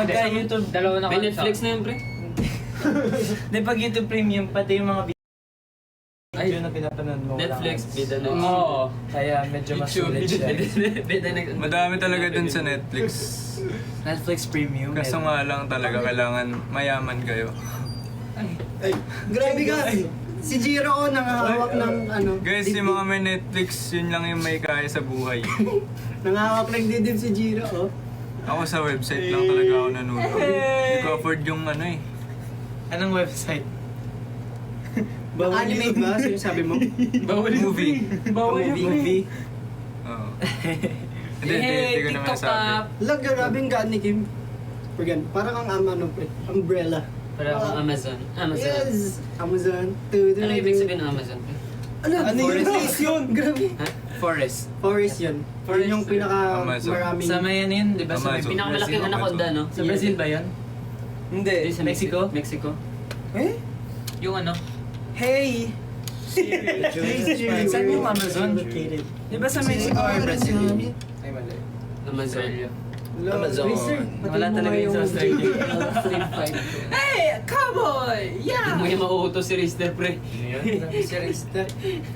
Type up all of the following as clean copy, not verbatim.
pagka YouTube, Dalawa na May Netflix na yun, pre. di pag YouTube Premium, pati yung mga video na pinapanood mo. Netflix, bida na. Oo. Kaya medyo mas sulit siya. Bida na. Madami talaga dun sa Netflix. Netflix Premium. Kaso nga lang talaga kailangan mayaman kayo. Ay, grabe ka. Si Jiro ko nangahawak ng ano. Guys, yung mga may Netflix, yun lang yung may kaya sa buhay. Nangahawak ng dibdib si Jiro, oh. Ako sa website lang talaga ako nanonood. Hindi ko afford yung ano eh. Anong website? Bawal anime ba? Sino sabi mo? Bawal movie. Bawal movie. Oo. Hindi ko naman nasabi. Lag, grabing gaan ni Kim. Parang ang ano, pre. Umbrella. Parang Amazon. Amazon. Yes! Amazon. Ano ibig sabihin ng Amazon, pre? Ano yun? Forest yun? Grabe. Ha? Forest. Forest yun. Forest yung pinaka Amazon. maraming... Sa may ano yun, di ba? Sa may Amazon. Pinakamalaking anaconda, no? Sa Brazil ba yun? Hindi. Sa Mexico? Mexico. Eh? Yung ano? Hey! Saan yung Amazon? Di ba sa Mexico or Brazil? Ay, mali. Amazon. Amazon. Wala talaga yun sa Australia. Hey! Cowboy! Yeah! Hindi mo yung mauutos si Rister, pre. Grabe si Rister.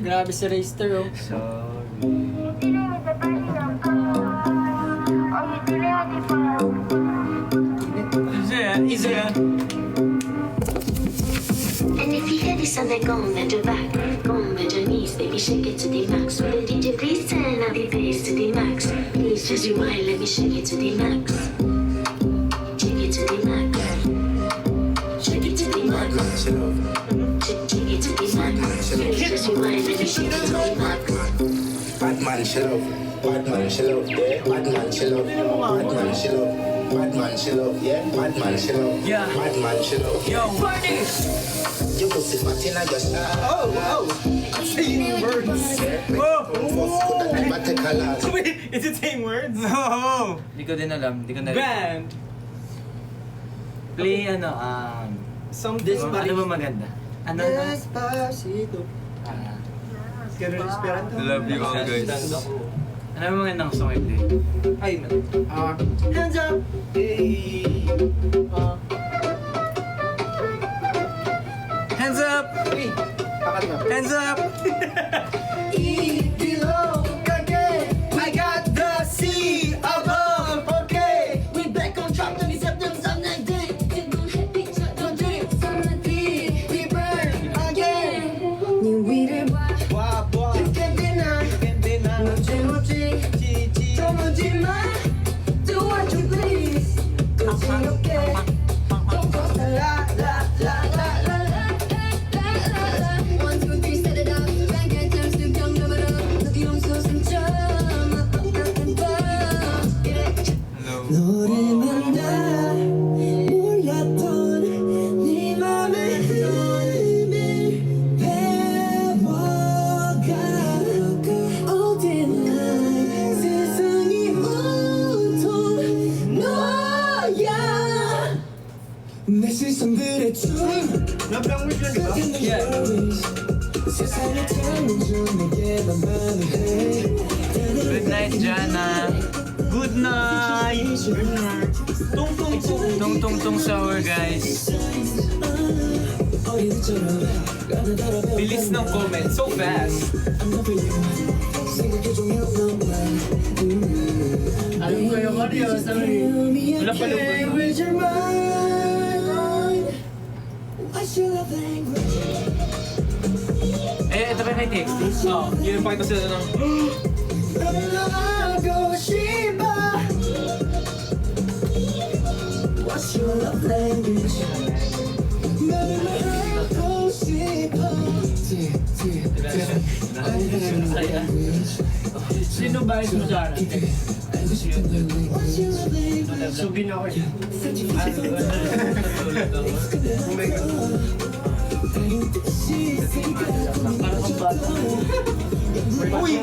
Grabe si Raster, oh. Easy yan. And if you hear this on the gong and the back, gong and your knees, baby shake it to the max. Will the DJ please turn up the bass to the max? Please just rewind, let me shake it to the max. Shake it to the max. Shake it to the max. Shake it to the max. Just rewind, let me shake it to the max. Bad man, chill out. Bad man, chill out. Yeah. Bad man, chill out. Bad man, chill out. Bad man, chill out. Yeah. Bad man, chill out. Yeah. Bad man, chill out. Yo, party! You pussy fat inna your style. Oh! Saying words. Wait, is it saying words? No! Hindi ko din alam, hindi ko na Band! Play ano, Despacito. ano ba maganda? Ano? Despacito. Ganun Esperanto. Love you all guys. Ano ba magandang song i-play? Ay, mali. Hands up! Hey! Hands up! Uy! Pakat na. Hands up! Below, again, I got the sea above, okay. We back on track, 27 some 19. We burn again. Wow, wow. You can't deny. Nothing. Don't deny. Do what you please. 'Cause it's okay. Don't cross the line, Hello. 너를 만나 몰랐던 네 맘의 흐름을 배워가 어디나 세상이 온통 너야 내 시선들의 춤 세상을 찾는 중 내게만 반응해 Good night, Jana. Good night. Tung tung tung shower, guys. Bilis ng comment, so fast. Alam ko yung audio, sorry. Wala pa lang. Eh, ito ba may text? Oo, yun yung pakita sila ng... What's your love language? 나를 말하고 싶어. Sino ba yung Jana? Sugin ako siya. Uy!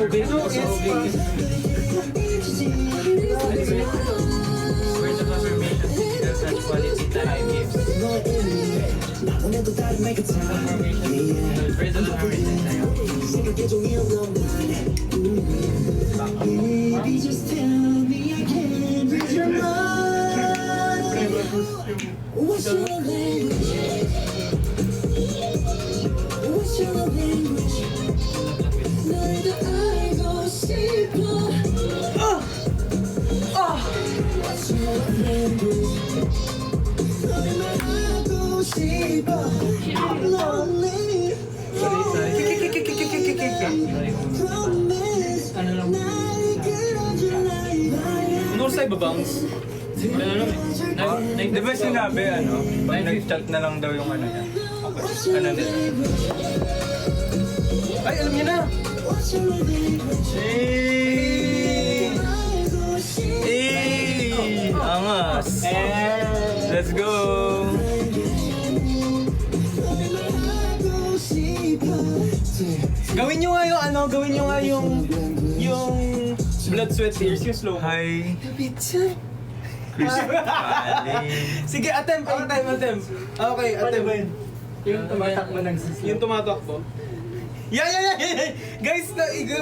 Where's the confirmation that such quality time gives? Where's the confirmation tayo? Baby, just tell me I can't read your mind. What's your language? What's your language? 너희들 알고 싶어. What's your language? 너희만 알고 싶어. I'm lonely. Promise. 나를 끌어줄래. Ano sa iba-bounce? Ano lang eh. Di ba sinabi pag nag-chat na lang daw yung ano niya? Ano nila? Ay, alam niya na! What's your language? Angas! Let's go! Gawin nyo nga yung gawin nyo nga yung blood, sweat, tears, yung slow. Hi! Sige, attempt. Okay, attempt. Yung tumatakbo yung tumatakbo. Yeah! Guys,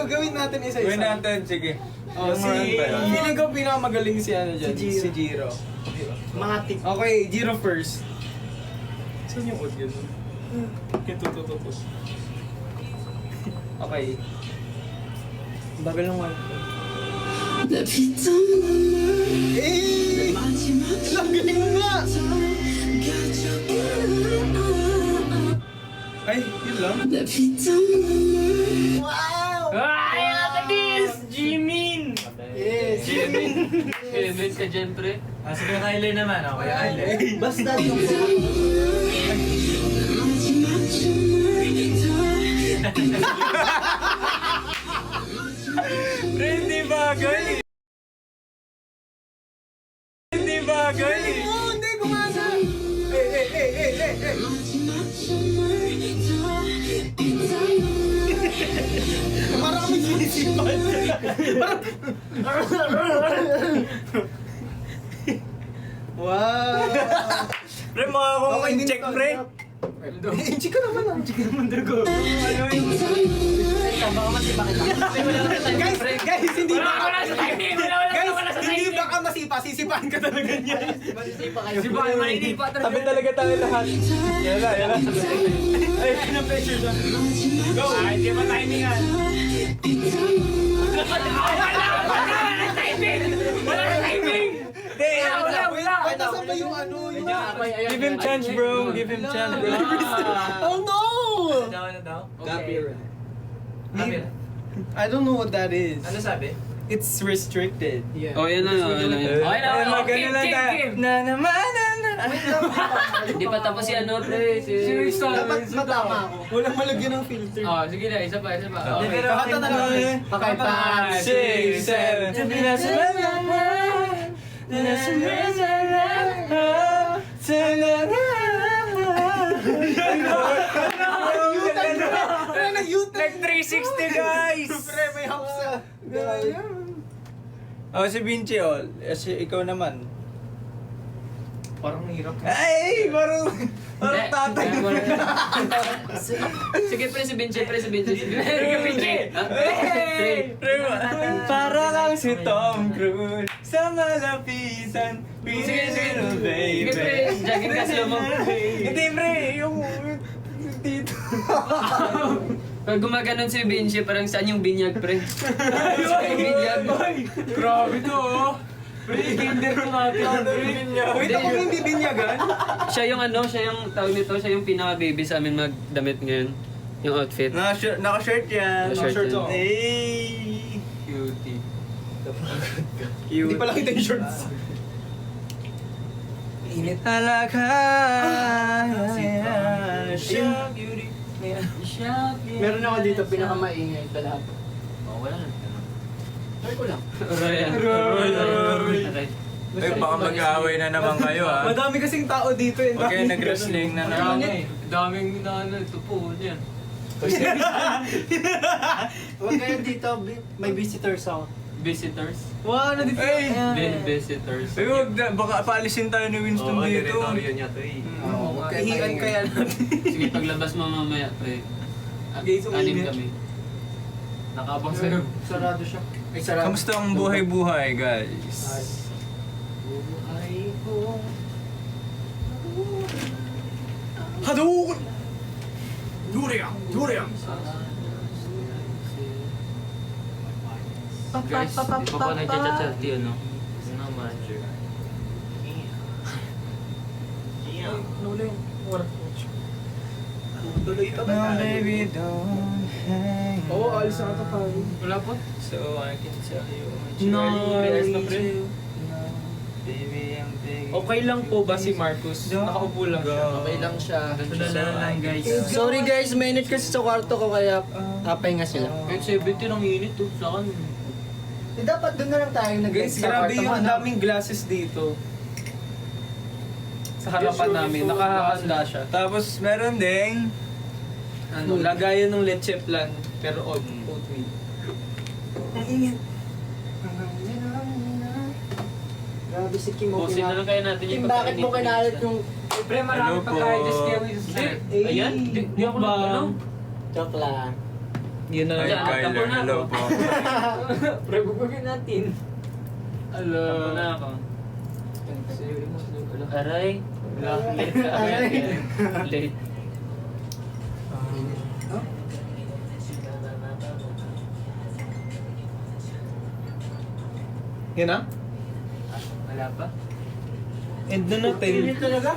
gawin natin isa-isa. Gawin natin, sige. Oh, Yung Moran pa yun. feeling ko pinakamagaling si ano dyan. Si Jiro. Mga tik. Okay, Jiro first. Saan yung audio nun? Ito. Okay. Bagal ng one. 내 피땀 Eh! 마지막 Ang galing nga! Ay, yun lang. 내 피땀 Ay, nakadis! Jimin! Yes! Jimin ka dyan, pre. Sige, Kylie naman. Okay, Kylie. Basta yung 마지막 춤을 Hindi bagay! Hindi bagay! Oh, hindi, gumana! Eh! 마지막 춤을 Parang kami sinisipan. Wow! Pre, mga akong check, pre! Inchi ka naman Drago. Guys, hindi ba hindi baka masipa, sisipahan ka talaga niyan. Sipahan, maninipa talaga. Tabi talaga tayo lahat. Yan na. Ay, pina-pressure siya. Go! Ay, di ba timingan? Wala na timing! Wala! Ay, nasaan ba yung ano? Yung... Give him chance, bro! Give him chance, bro! Oh no! Ano daw? Copyright. Copyright. I don't know what that is. Ano sabi? It's restricted. Oh, yan na. Okay na, Ganun lang tayo. game. Na naman, Hindi pa tapos si ano, pre. Dapat matama ako. Walang malagyan ng filter. Oh, sige na, isa pa. Okay. Kakanta na lang. Okay, 5, 6, 7. Sabi na sa Nag 360, guys! Pre, may hapsa. Oh, si Vinci, ikaw naman. Parang hirap. Ay! Parang tatay. Sige, pre, si Vinci. Sige, Hey! Para kang si Tom Cruise sa malapitan. Sige, baby. pre. Jogging ka slow mo. Hindi, pre. Yung dito. Pag gumaganon si Vinci, parang saan yung binyag, pre? Saan yung binyag? Grabe to, oh. Pre, kinder ko natin. Wait, ako hindi binyagan. Siya yung tawag nito, siya yung pinaka-baby sa amin magdamit ngayon. Yung outfit. Naka-shirt yan. Naka-shirt yan. Hey! Cutie. Cute. Hindi pala kita yung shorts. Init talaga. Siya, beauty. Meron ako dito pinakamaingay talap. Oh, wala na. Try ko lang. Okay. Ay, baka mag-aaway na naman kayo, ha? Madami kasing tao dito. Okay, nag-wrestling na naman. Daming ito po niya. Huwag kayo dito, may visitors ako. Visitors? Wow, nandito. Ay! Visitors. Ay, wag na, baka paalisin tayo ni Winston dito. niya to eh. Kahihian kaya natin. Sige, paglabas mo mamaya, pre. Guys, Anim uminit. kami. Nakabang sa'yo. Sarado siya. Ay, sarado. Kamusta ang buhay-buhay, guys? Buhay ko. Guys, di pa po nagchat-chat yun, no? No, manager. Nula yung walang coach. Tuloy pa ba? No, baby, don't hang. Oo, alis na ata tayo. Wala po? So I can tell you what No, really na, pre. do. No, baby, I'm begging. Okay lang po ba si Marcus? Nakaupo lang siya. Okay lang siya. Wala lang guys. Sorry guys, mainit kasi sa kwarto ko kaya papahinga sila. Kahit 70 ang init to. Sa akin. Dapat doon na lang tayo Guys, grabe yung daming glasses dito. Sa harapan namin, nakahanda siya. Tapos meron ding Ano, lagayan ng leche plan, pero oatmeal. Ang ingat. Grabe si Kim. Busin na lang kaya natin Kim, yung bakit mo kinalat yung... Pre, Hello po. Ayan, di ako lang ano. Joke lang. Yun na Hi lang. Tapos Kyler, na hello ako. po. Pre, bubugin natin. Hello. Tapos na ako. Aray. Late ka agad. Late. Yun na? Wala pa? End na natin. talaga?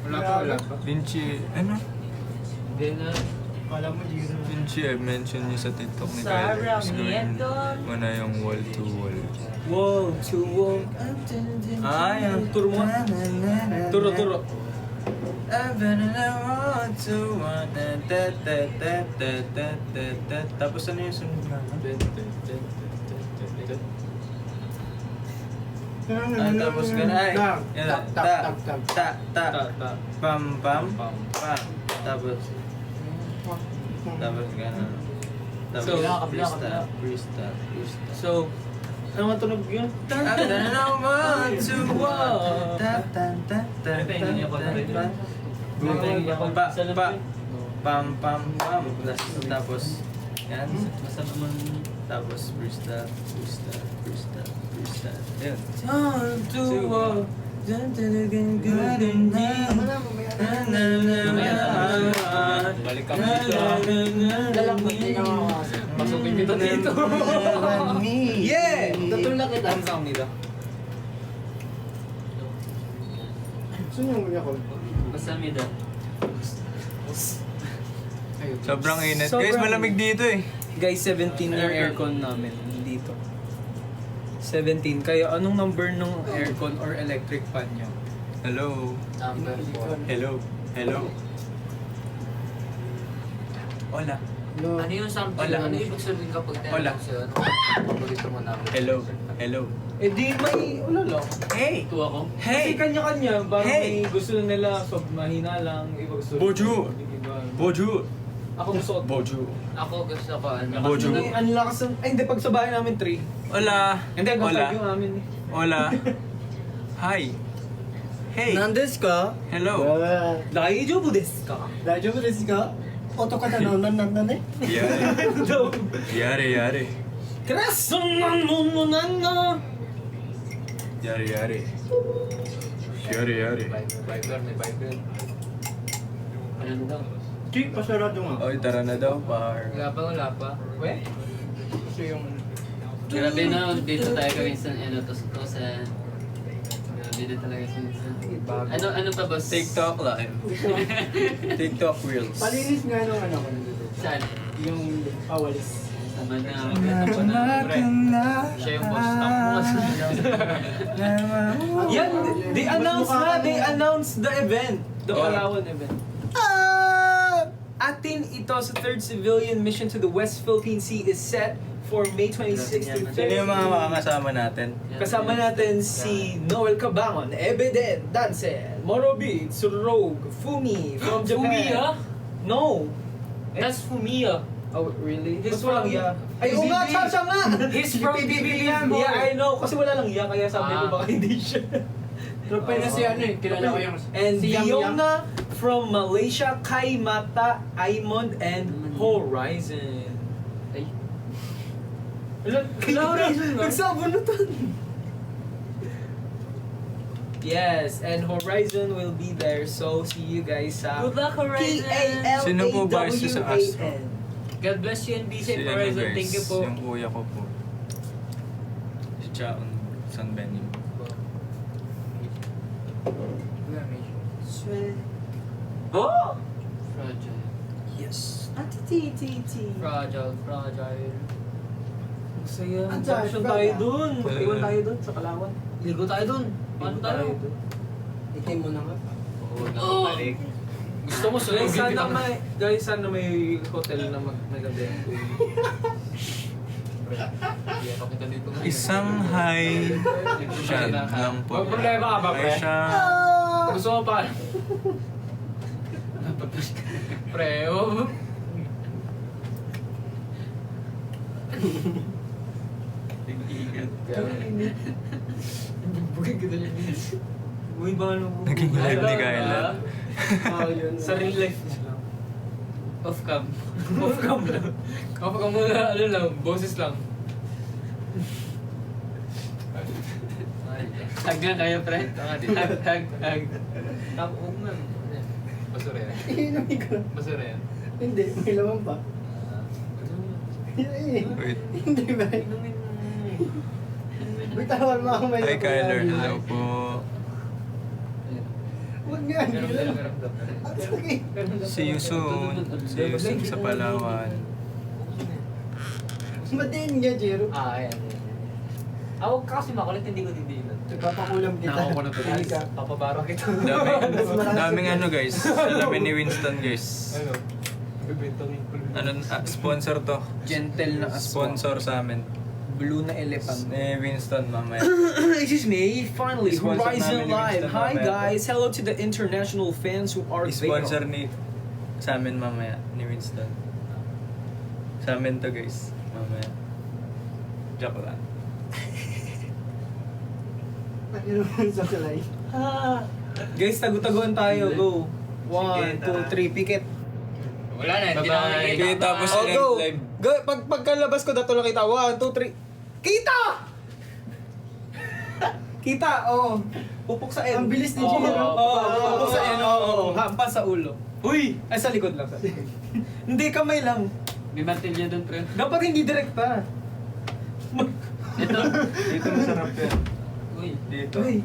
Wala pa. Vinci, ano? Hindi na. Vinci, I mentioned niyo sa TikTok ni Sarang Kyler. Is gawin Nieton. mo na yung wall to wall. Wow, to walk. Ah, yan. Turo mo. Turo. Tapos ano yung sunod na? Tapos gana ay. Yan na. Ta. Pam. Tapos gana. Tapos So, freestyle. So, ano nga tunog yun? I don't want to walk. Hindi ako narinig. Hindi ako Pam. Tapos yan. Basta naman. Tapos freestyle. Ayun. To walk. Balik kami dito. Pasukin kita dito. Yeah! Tutulak kita. Ang sound nila. Basta mida. Sobrang init. Sobrang Guys, malamig dito eh. Guys, 17 yung aircon namin dito. 17. Kaya anong number ng aircon or electric fan nyo? Hello. Number 4. Hello. Hola. Ano yung something? Wala. Ano yung ibig sabihin kapag Wala. tinanong sa'yo? Ano? Paborito mo na. Hello. Eh di may wala lang. Hey! Ito ako. Kasi kanya-kanya, parang Hey! may gusto nila so mahina lang, iba gusto Bonjour! iba. Bonjour. Ako gusto ko. Bonjour. Ako gusto ko. Ano? Bonjour. Ang lakas ng... Ay hindi, pag sa bahay namin 3. Hola. Hindi, hanggang Hola. 5 yung amin eh. Hola. Hi. Hey. Nandes ka? Hello. Daijoubu desu ka? 大丈夫ですか音方なんね Yare. Krason man mo nanga! Yare. Viber, may Viber. Ano daw? Chick, pasarado nga. Oy, tara na daw, par. Wala pa. We? Gusto yung... Grabe na, dito tayo gawin sa ano, to sa... Dito talaga sa... Ano pa ba? TikTok live. TikTok reels. Palinis nga nung ano ko dito. Saan? Yung pawalis. Tama na. Ito pa na. Siya yung boss. Yan! They announced the event. The Oh. Palawan event. Atin ito sa third civilian mission to the West Philippine Sea is set for May 26 to Sino yung mga 30. makakasama natin? Kasama natin si Noel Cabangon, Ebeden, Dancel, Moro Beats, Rogue, Fumi from Japan. Fumiya? No! That's Fumiya. Oh, really? He's Mas walang from- ya. Ay, oo nga, siya nga! He's from BBBM. Yeah, I know. Kasi wala lang ya, kaya sabi ko Ah. baka hindi siya. Tropay na si ano eh. Kilala ko yung... And si Yam Yam. Fiona from Malaysia, Kai Mata, Aimond, and Horizon. Ay. Horizon ba? Nagsabunutan. Yes, and Horizon will be there. So, see you guys sa Good luck, Horizon. PALAWAN. Sino po ba isa sa Astro? God bless you and be Si safe, ano Horizon. guys, Thank you po. yung kuya ko po. Cha und San Benim. Oh! Fragile. Yes. Fragile. Ang saya. Ang Bakasyon saya. tayo dun. Talaga. Iwan tayo dun sa Palawan. Ligo tayo dun. Paano Iwan tayo? dun. Itim mo na nga. Oo, nakabalik. Gusto mo Guys, sana may hotel na magabi. Isang high shot lang po. May problema ka ba, pre? Ay siya. Gusto mo pa? Pre, oh. Bugay ka na Uy, ba ano? Naging live ni Kyla. Sa real life lang. Off cam. Off cam lang. Off cam muna, ano lang, boses lang. Hag nga kayo, pre. Hag. Tapos na. Basura yan. Inumin ko. Basura yan. Hindi, may laman pa. Wait. Hindi ba? Bitawan mo ako may Hi laman. Kyler, hello po. Huwag nga. Okay. See you soon. See you soon sa Palawan. Matiin nga, Jero. Ayan. Ako kasi makulit, hindi ko tindihan. Papakulam kita. Nako ko na to, Hindi ka. Papabaro kita. Daming ano guys. Salamin ni Winston guys. Ano? Sponsor to. Gentle na Sponsor sa amin. Blue na elephant. Ni Winston mamaya. Excuse me, finally, Sponsor Horizon namin yung Live. Winston Hi mamaya. guys, hello to the international fans who are Sponsor ni sa amin mamaya ni Winston. Sa amin to guys. Mamaya. Joke lang. Ano sa kalay? Guys, tago-taguan tayo. Go. 1, 2, 3, pikit. Wala na, hindi na ako Okay, nakikita. tapos Oh, go! live. Go! Pagkalabas ko, dato lang kita. 1, 2, 3. Kita! Kita, oh. Pupok sa N. Ang bilis ni Oo, Jero. pupok sa N, oo. Hampas sa ulo. Uy! Ay, sa likod lang. Hindi, kamay lang. May martilyo doon, pre. Dapat hindi direkta. Ito. Dito masarap yan. Uy. Dito. Uy.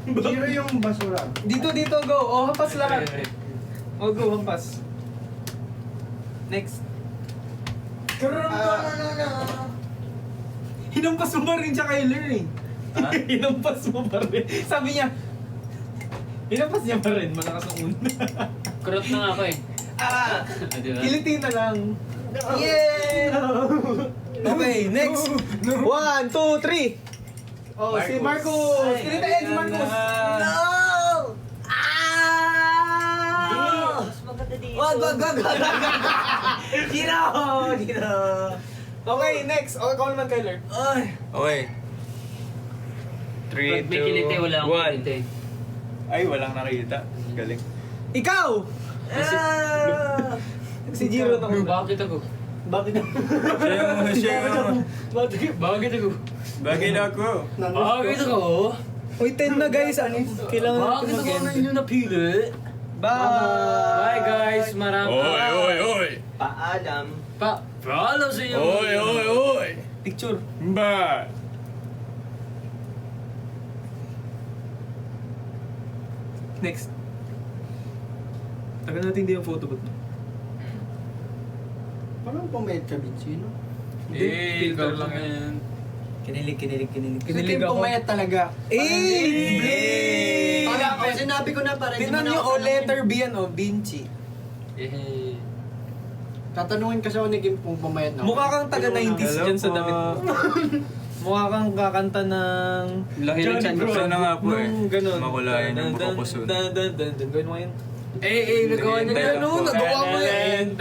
Jero yung basura. Dito, go. Oh, hampas lahat. Oh, go, hampas. Next. Hinampas mo pa rin siya kay Ler eh. Ha? Hinampas mo pa rin. Sabi niya, hinampas niya pa rin, malakas ang una. Kurot na nga ako eh. Diba? Kiliti na lang. Yeah! Okay, next. 1, 2, 3. Oh, si Marcos. Kiliti yan si Marcos. No! Ah! Mas maganda dito. Wag! Gino! Okay, next. Okay, ikaw naman, Kyler. Ay! Okay. 3, Pag may kilite, wala akong 2, kilite. 1. Ay, walang nakita. Galing. Ikaw! Ah! Si Jiro na muna. Bakit ako? Bakit? Siya yung... Bakit ako? Bakit ako? Bakit ako? Uy, 10 na guys. Ano? Kailangan Bakit natin ako mag-end. na inyo napili? Bye! Bye guys, Oy! Paalam. Paalam sa inyo. Oy! Picture. Bye! Next. Tagal natin hindi yung photo booth. Parang pumayat ka, Vinci, no? Filter lang yan. Kinilig. Kinilig ako. Pumayat talaga. Eh! Kaya ako, sinabi ko na para Tingnan nyo, o letter B yan, o Vinci. Eh. Tatanungin kasi ako ni Kim kung pumayat na. Mukha kang taga 90s Hello dyan sa po. damit mo. Mukha kang kakanta ng... Laki ng chan ko. Gusto na nga po eh. Nung ganun. Makulayan yung mukha ko soon. Gawin mo yun. Nagawa niya Hintay lang ganun. po. Nagawa mo yan.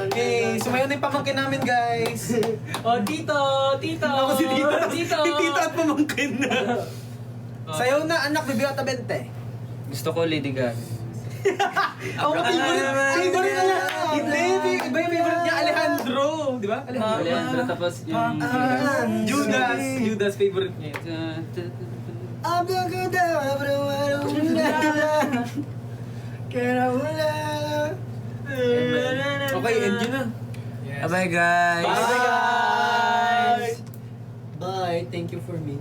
Hey, sumayaw na yung pamangkin namin, guys. Oh, tito! Ako si Tito. Tito! Si Tito at pamangkin na. Sayaw na, anak, bibiyata 20. Gusto ko Lady Gaga. Ako favorite niya. Hindi, iba yung favorite niya, Alejandro. Di ba? Alejandro, tapos yung... Judas favorite niya. Okay, end yun na. Bye guys! Bye, guys! Bye. thank you for me.